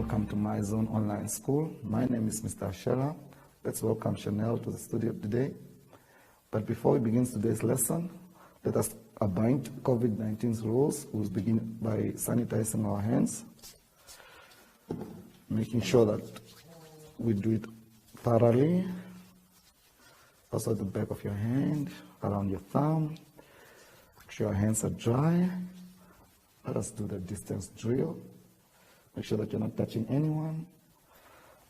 welcome to MyZone Online School. My name is Mr. Ashera. Let's welcome Chanel to the studio today. But before we begin today's lesson, let us abide COVID-19's rules. We'll begin by sanitizing our hands, making sure that we do it thoroughly. Also the back of your hand, around your thumb. Make sure your hands are dry. Let us do the distance drill. Make sure that you're not touching anyone.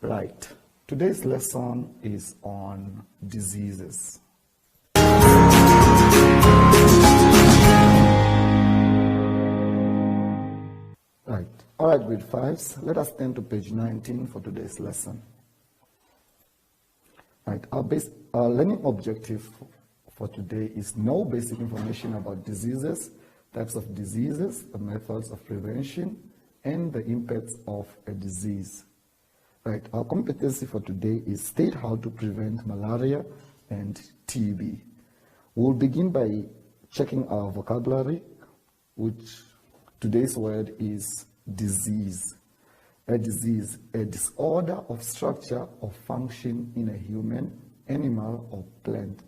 Right. Today's lesson is on diseases. Right. All right, grade 5s. Let us turn to page 19 for today's lesson. Right. Our learning objective for today is know basic information about diseases, types of diseases, the methods of prevention, and the impacts of a disease. Right. Our competency for today is state how to prevent malaria and TB. We'll begin by checking our vocabulary, which today's word is disease. A disease, a disorder of structure or function in a human, animal, or plant,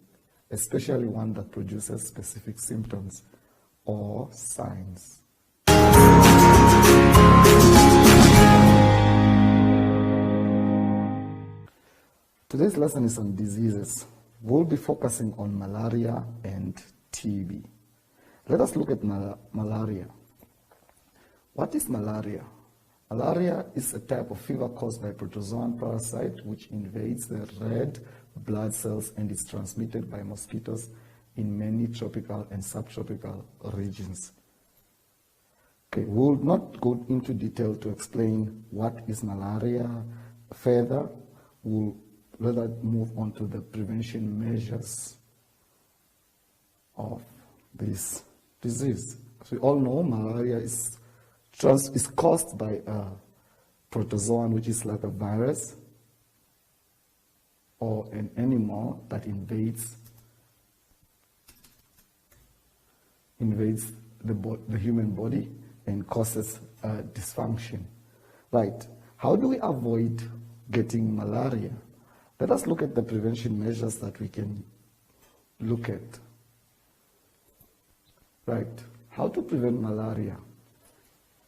especially one that produces specific symptoms or signs. Today's lesson is on diseases. We'll be focusing on malaria and TB. Let us look at malaria. What is malaria? Malaria is a type of fever caused by a protozoan parasite which invades the red blood cells and is transmitted by mosquitoes in many tropical and subtropical regions. Okay, we'll not go into detail to explain what is malaria further. We'll rather move on to the prevention measures of this disease. As we all know, malaria is caused by a protozoan, which is like a virus or an animal that invades the human body and causes dysfunction. Right. How do we avoid getting malaria? Let us look at the prevention measures that we can look at. Right. How to prevent malaria?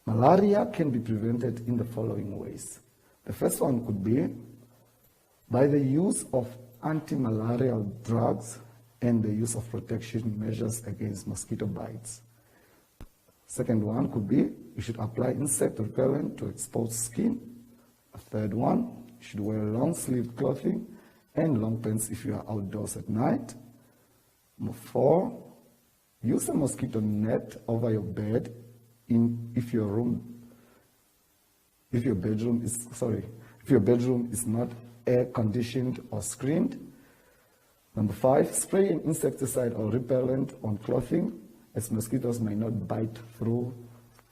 Malaria can be prevented in the following ways. The first one could be by the use of anti-malarial drugs and the use of protection measures against mosquito bites. Second one could be you should apply insect repellent to exposed skin. A third one, you should wear long-sleeved clothing and long pants if you are outdoors at night. Number 4, use a mosquito net over your bed if your bedroom is not air conditioned or screened. Number 5, spray an insecticide or repellent on clothing, as mosquitoes may not bite through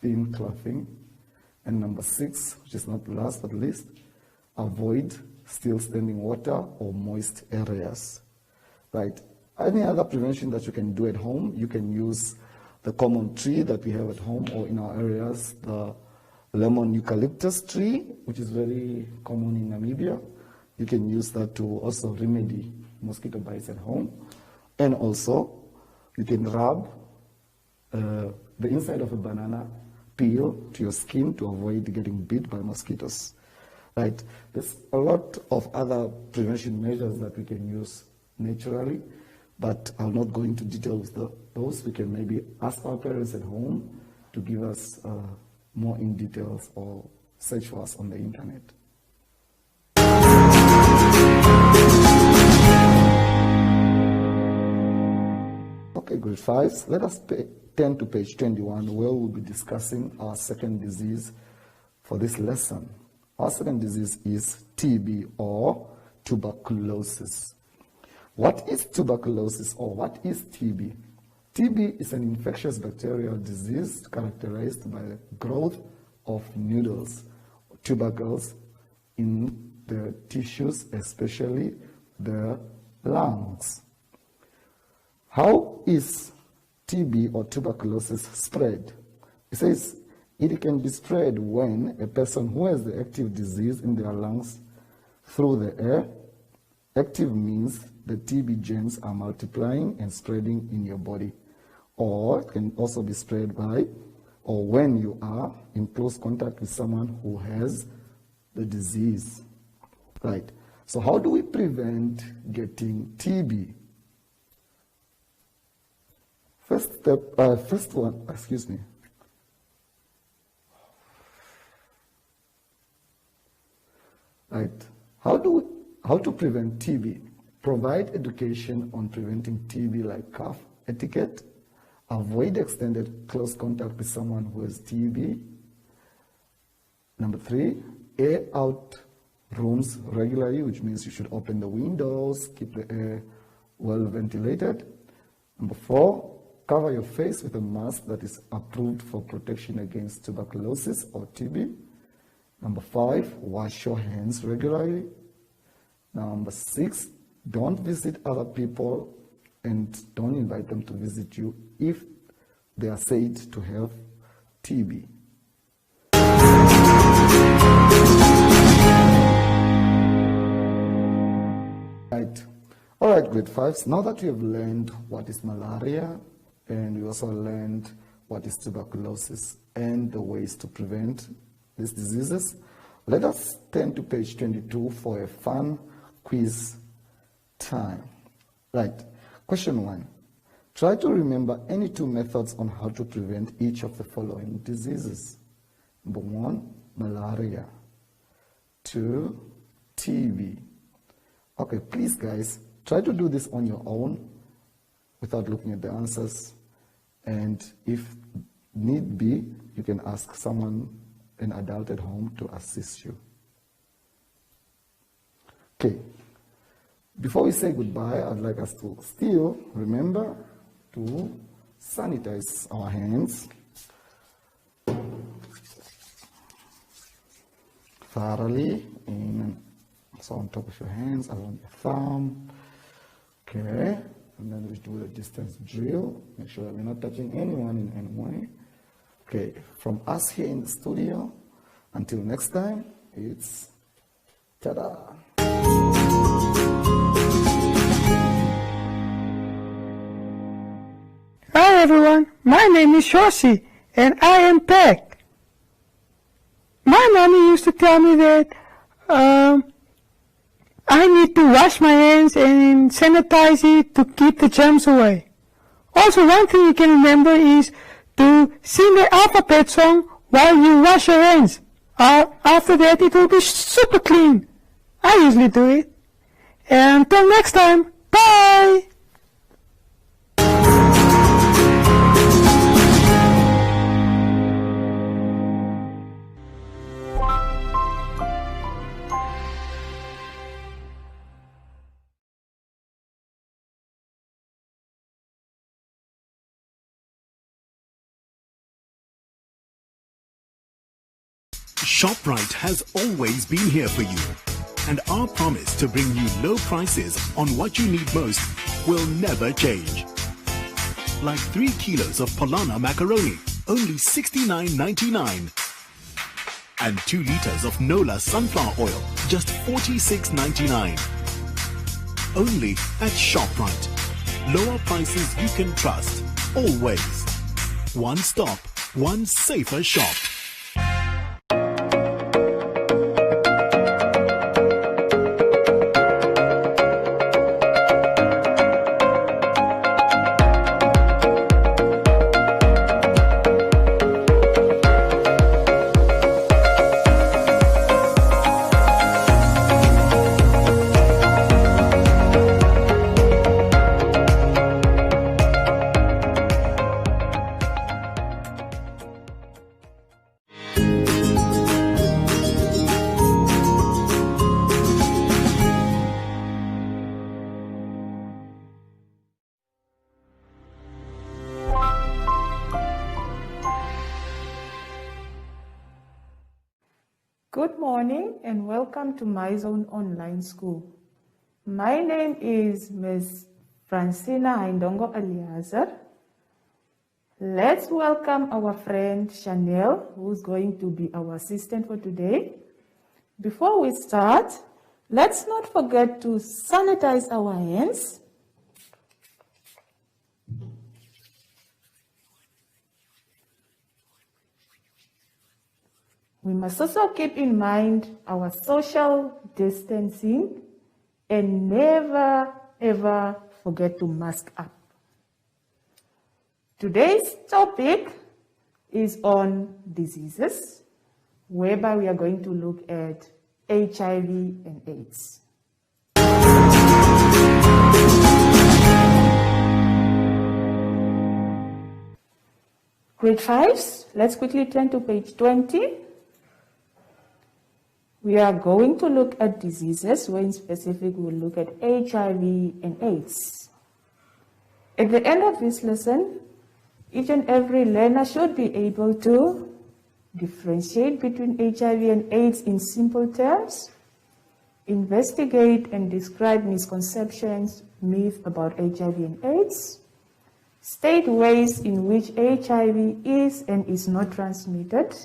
thin clothing. And number 6, which is not last but least, avoid still standing water or moist areas. Right. Any other prevention that you can do at home, you can use the common tree that we have at home or in our areas, the lemon eucalyptus tree, which is very common in Namibia. You can use that to also remedy mosquito bites at home. And also, you can rub the inside of a banana peel to your skin to avoid getting bit by mosquitoes. Right? There's a lot of other prevention measures that we can use naturally, but I'll not go into detail with those. We can maybe ask our parents at home to give us more in details or search for us on the internet. Okay, grade 5s. Let us turn to page 21, where we'll be discussing our second disease for this lesson. Our second disease is TB or tuberculosis. What is tuberculosis or what is TB? TB is an infectious bacterial disease characterized by the growth of nodules, tubercles, in the tissues, especially the lungs. How is TB or tuberculosis spread? It says It can be spread when a person who has the active disease in their lungs through the air. Active means the TB germs are multiplying and spreading in your body. Or it can also be spread by, or when you are in close contact with someone who has the disease. Right. So how do we prevent getting TB? First one, excuse me. Right. How to prevent TB? Provide education on preventing TB, like cough etiquette. Avoid extended close contact with someone who has TB. Number 3, air out rooms regularly, which means you should open the windows, keep the air well ventilated. Number 4, cover your face with a mask that is approved for protection against tuberculosis or TB. Number 5, wash your hands regularly. Number 6, don't visit other people and don't invite them to visit you if they are said to have TB. Right. All right, grade 5s. Now that we have learned what is malaria, and we also learned what is tuberculosis and the ways to prevent these diseases, let us turn to page 22 for a fun quiz time. Right. Question 1. Try to remember any 2 methods on how to prevent each of the following diseases. Number 1, malaria. 2, TB. Okay, please guys, try to do this on your own without looking at the answers. And if need be, you can ask someone, an adult at home, to assist you. Okay. Before we say goodbye, I'd like us to still remember to sanitize our hands thoroughly, so on top of your hands, around your thumb. Okay, and then we do the distance drill. Make sure that we're not touching anyone in any way. Okay, from us here in the studio, until next time, it's ta-da! Hi everyone, my name is Shoshi and I am back. My mommy used to tell me that I need to wash my hands and sanitize it to keep the germs away. Also, one thing you can remember is to sing the alphabet song while you wash your hands. After that it will be super clean. I usually do it. And until next time, bye! ShopRite has always been here for you, and our promise to bring you low prices on what you need most will never change. Like 3 kilos of Polana macaroni, only $69.99, and 2 liters of Nola sunflower oil, just $46.99. Only at ShopRite. Lower prices you can trust, always. One stop, one safer shop. Good morning and welcome to MyZone Online School. My name is Ms. Francina Haindongo Aliazar. Let's welcome our friend Chanel, who's going to be our assistant for today. Before we start, let's not forget to sanitize our hands. We must also keep in mind our social distancing and never ever forget to mask up. Today's topic is on diseases, whereby we are going to look at HIV and AIDS. Grade 5s, let's quickly turn to page 20. We are going to look at diseases, where in specific we'll look at HIV and AIDS. At the end of this lesson, each and every learner should be able to differentiate between HIV and AIDS in simple terms, investigate and describe misconceptions, myths about HIV and AIDS, state ways in which HIV is and is not transmitted,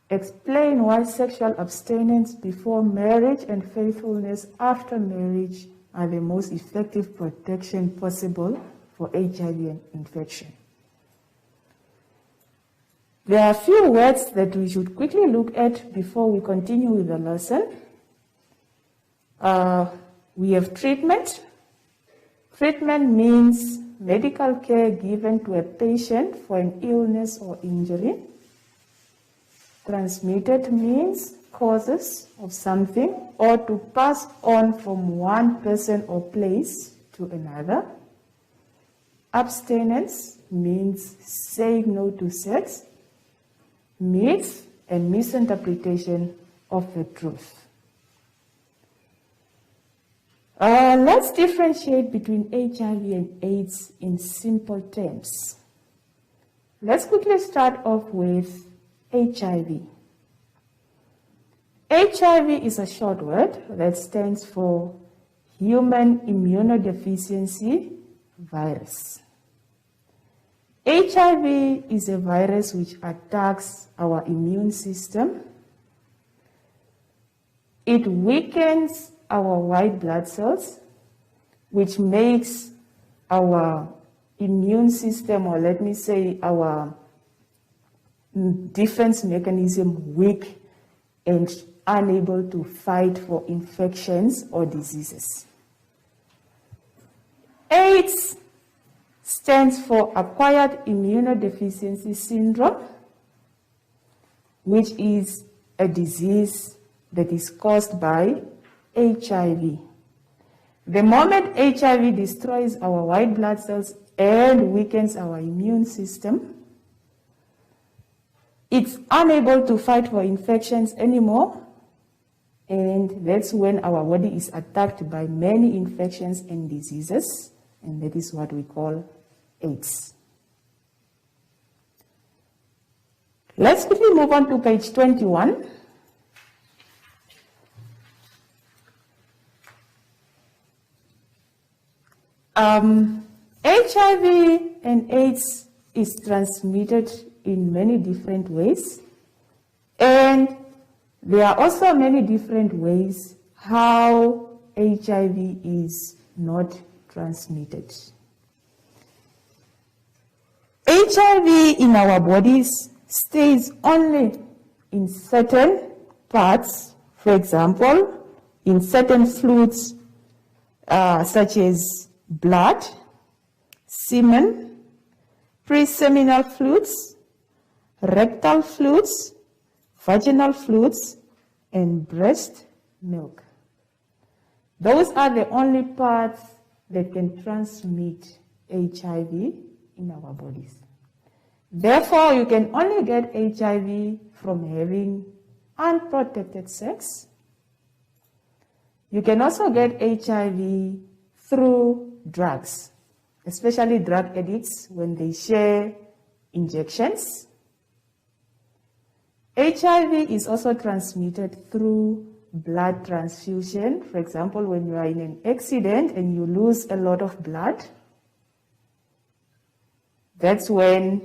explain why sexual abstinence before marriage and faithfulness after marriage are the most effective protection possible for HIV infection. There are a few words that we should quickly look at before we continue with the lesson. We have treatment. Treatment means medical care given to a patient for an illness or injury. Transmitted means causes of something or to pass on from one person or place to another. Abstinence means saying no to sex. Myths and misinterpretation of the truth. Let's differentiate between HIV and AIDS in simple terms. Let's quickly start off with HIV. HIV is a short word that stands for Human Immunodeficiency Virus. HIV is a virus which attacks our immune system. It weakens our white blood cells, which makes our immune system, or let me say our defense mechanism, weak and unable to fight for infections or diseases. AIDS stands for Acquired Immunodeficiency Syndrome, which is a disease that is caused by HIV. The moment HIV destroys our white blood cells and weakens our immune system, it's unable to fight for infections anymore, and that's when our body is attacked by many infections and diseases, and that is what we call AIDS. Let's quickly move on to page 21. HIV and AIDS is transmitted in many different ways, and there are also many different ways how HIV is not transmitted. HIV in our bodies stays only in certain parts, for example, in certain fluids such as blood, semen, preseminal fluids, rectal fluids, vaginal fluids, and breast milk. Those are the only parts that can transmit HIV in our bodies. Therefore, you can only get HIV from having unprotected sex. You can also get HIV through drugs, especially drug addicts when they share injections. HIV is also transmitted through blood transfusion. For example, when you are in an accident and you lose a lot of blood, That's when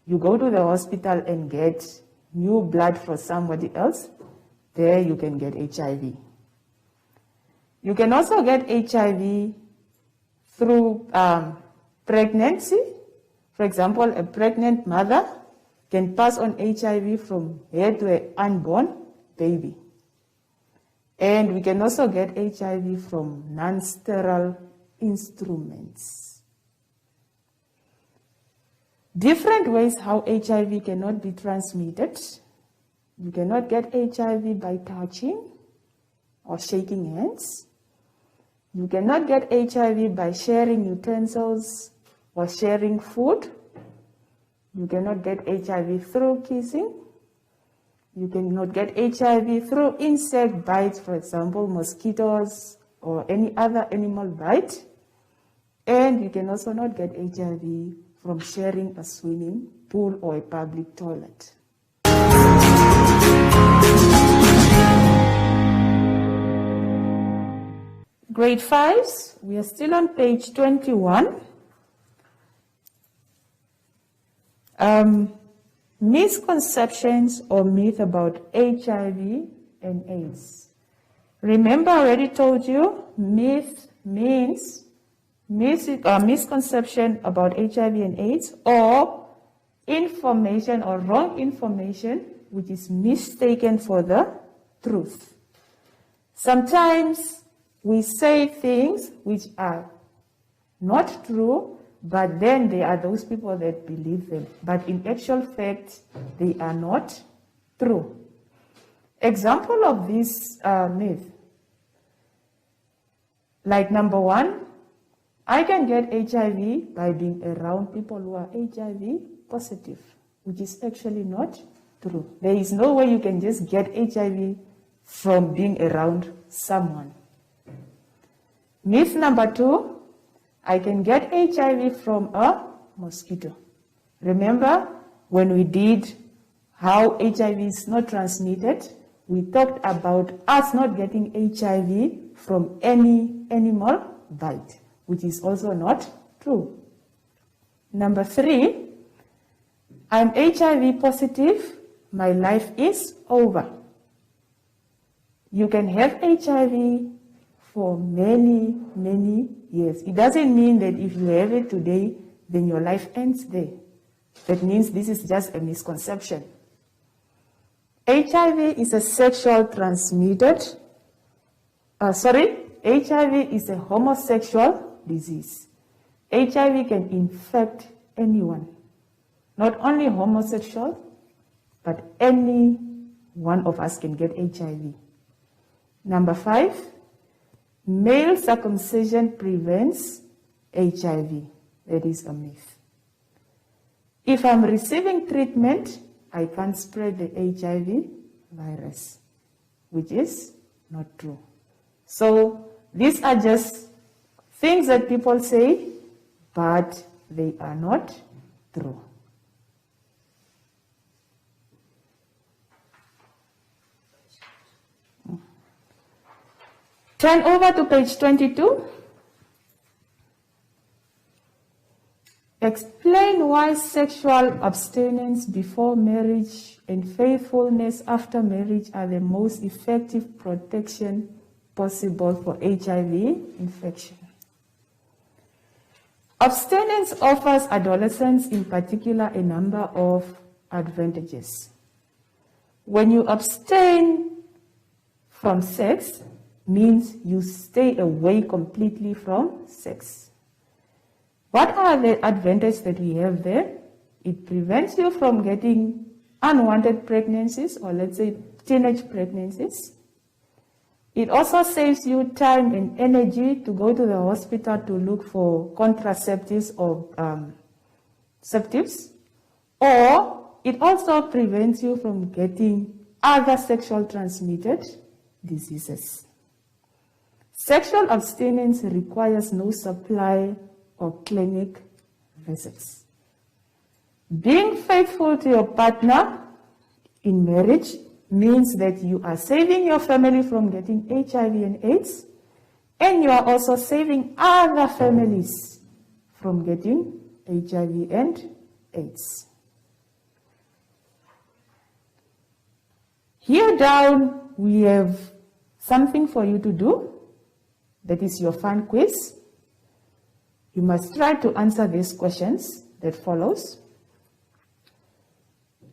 you go to the hospital and get new blood from somebody else. There you can get HIV. You can also get HIV through pregnancy. For example, a pregnant mother can pass on HIV from her to an unborn baby. And we can also get HIV from non-sterile instruments. Different ways how HIV cannot be transmitted. You cannot get HIV by touching or shaking hands. You cannot get HIV by sharing utensils or sharing food. You cannot get HIV through kissing. You cannot get HIV through insect bites, for example, mosquitoes or any other animal bite. And you can also not get HIV from sharing a swimming pool or a public toilet. Grade 5s, we are still on page 21. Misconceptions or myth about HIV and AIDS. Remember, I already told you, myth means misconception about HIV and AIDS, or information or wrong information which is mistaken for the truth. Sometimes we say things which are not true, but then there are those people that believe them. But in actual fact, they are not true. Example of this myth. Like number 1, I can get HIV by being around people who are HIV positive, which is actually not true. There is no way you can just get HIV from being around someone. Myth number 2, I can get HIV from a mosquito. Remember when we did how HIV is not transmitted, we talked about us not getting HIV from any animal bite, which is also not true. Number 3, I'm HIV positive, my life is over. You can have HIV for many, many years. It doesn't mean that if you have it today, then your life ends there. That means this is just a misconception. HIV is a sexual transmitted, HIV is a homosexual disease. HIV can infect anyone, not only homosexual, but any one of us can get HIV. Number 5, male circumcision prevents HIV. That is a myth. If I'm receiving treatment, I can't spread the HIV virus, which is not true. So these are just things that people say, but they are not true. Turn over to page 22. Explain why sexual abstinence before marriage and faithfulness after marriage are the most effective protection possible for HIV infection. Abstinence offers adolescents in particular a number of advantages. When you abstain from sex, means you stay away completely from sex. What are the advantages that we have there? It prevents you from getting unwanted pregnancies, or let's say teenage pregnancies. It also saves you time and energy to go to the hospital to look for contraceptives or or it also prevents you from getting other sexual transmitted diseases. Sexual abstinence requires no supply or clinic visits. Being faithful to your partner in marriage means that you are saving your family from getting HIV and AIDS, and you are also saving other families from getting HIV and AIDS. Here down, we have something for you to do. That is your fun quiz. You must try to answer these questions that follows.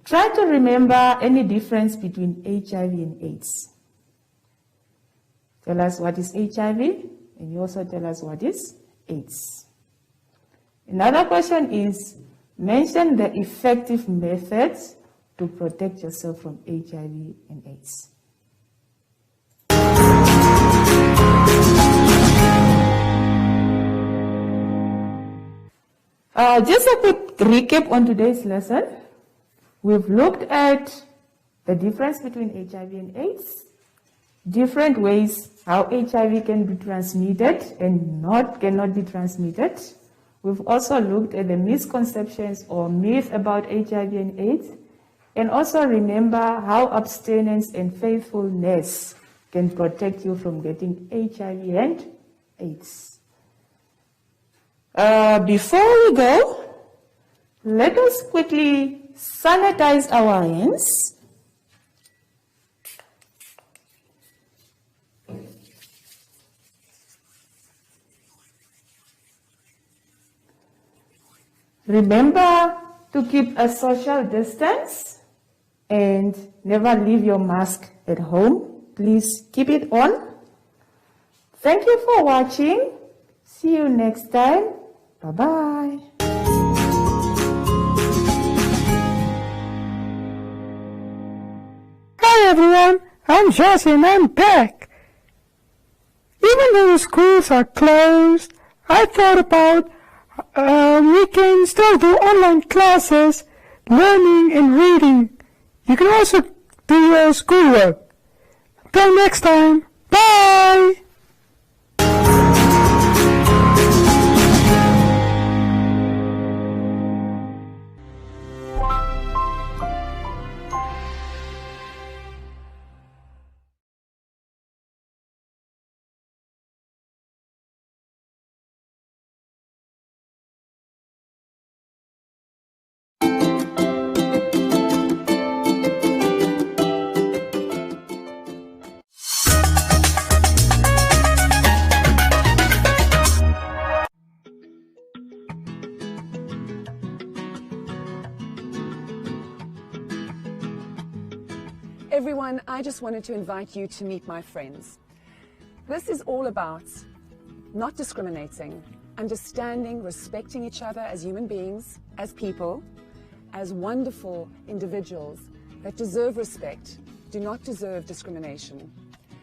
Try to remember any difference between HIV and AIDS. Tell us what is HIV, and you also tell us what is AIDS. Another question is, mention the effective methods to protect yourself from HIV and AIDS. Just a quick recap on today's lesson. We've looked at the difference between HIV and AIDS, different ways how HIV can be transmitted and cannot be transmitted. We've also looked at the misconceptions or myth about HIV and AIDS, and also remember how abstinence and faithfulness can protect you from getting HIV and AIDS. Before we go, let us quickly sanitize our hands. Remember to keep a social distance and never leave your mask at home. Please keep it on. Thank you for watching. See you next time. Bye-bye. Hi everyone, I'm Jesse and I'm back. Even though the schools are closed, I thought about we can still do online classes, learning and reading. You can also do your schoolwork. Until next time, bye! Everyone, I just wanted to invite you to meet my friends. This is all about not discriminating, understanding, respecting each other as human beings, as people, as wonderful individuals that deserve respect, do not deserve discrimination.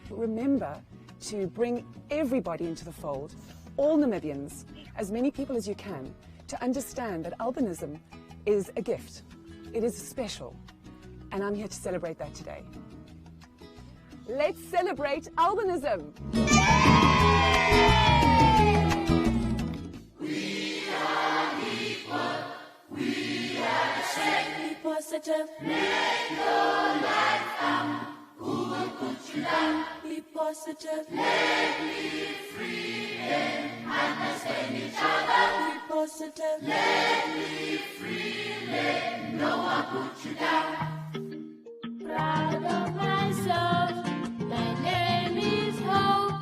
Remember to bring everybody into the fold, all Namibians, as many people as you can, to understand that albinism is a gift. It is special. And I'm here to celebrate that today. Let's celebrate albinism! We are equal, we are the same. Be positive, make your life count. Who will put you down? Be positive, let me free and understand each other. Be positive, let me free, let no one put you down. Proud of myself, my name is Hope.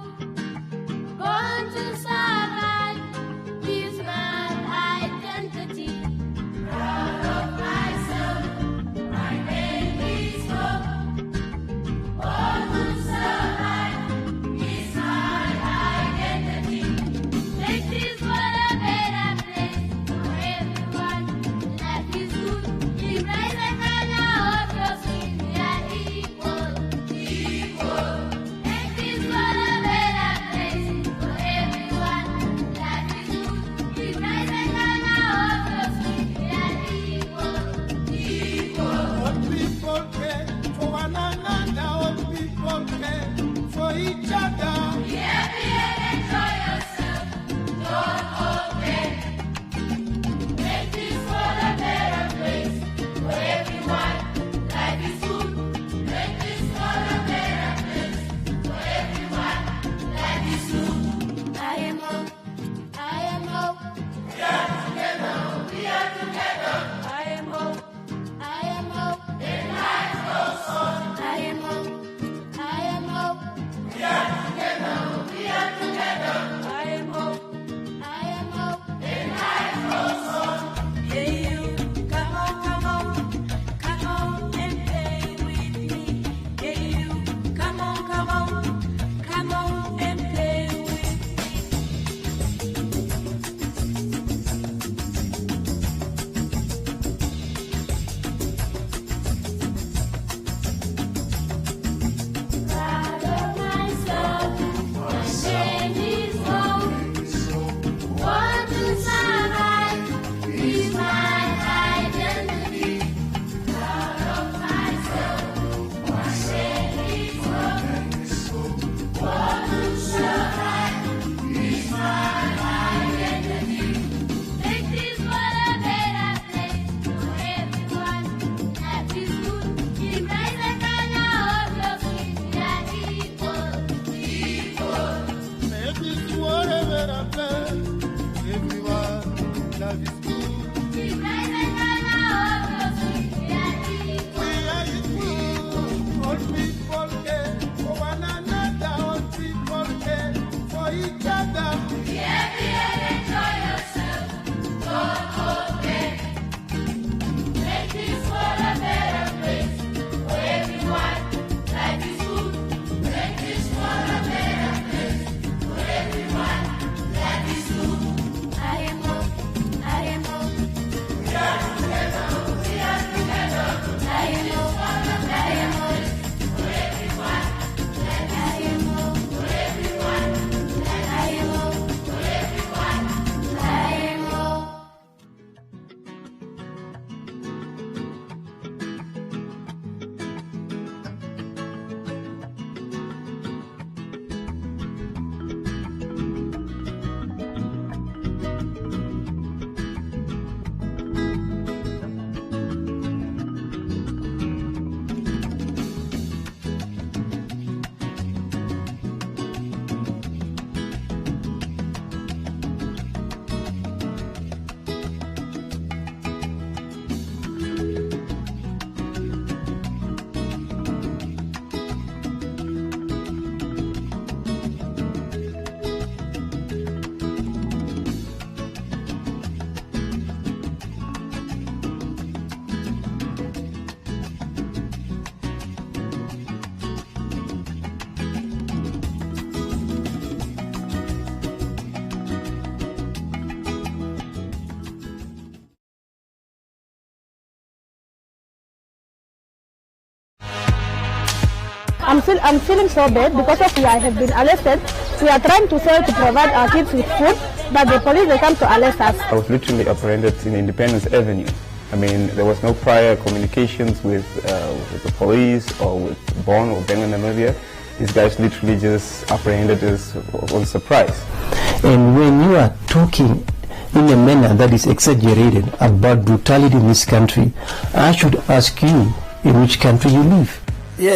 Born to survive, is my identity. Proud of myself, my name is Hope. Born to survive, is my identity. Make this world a better place for everyone. Life is good, embrace the color of your skin. We are equal. I'm feeling so bad because of I have been arrested. We are trying to sell to provide our kids with food, but the police, they come to arrest us. I was literally apprehended in Independence Avenue. I mean, there was no prior communications with the police or with Bonn or Bengal Namibia. These guys literally just apprehended us on surprise. And when you are talking in a manner that is exaggerated about brutality in this country, I should ask you in which country you live.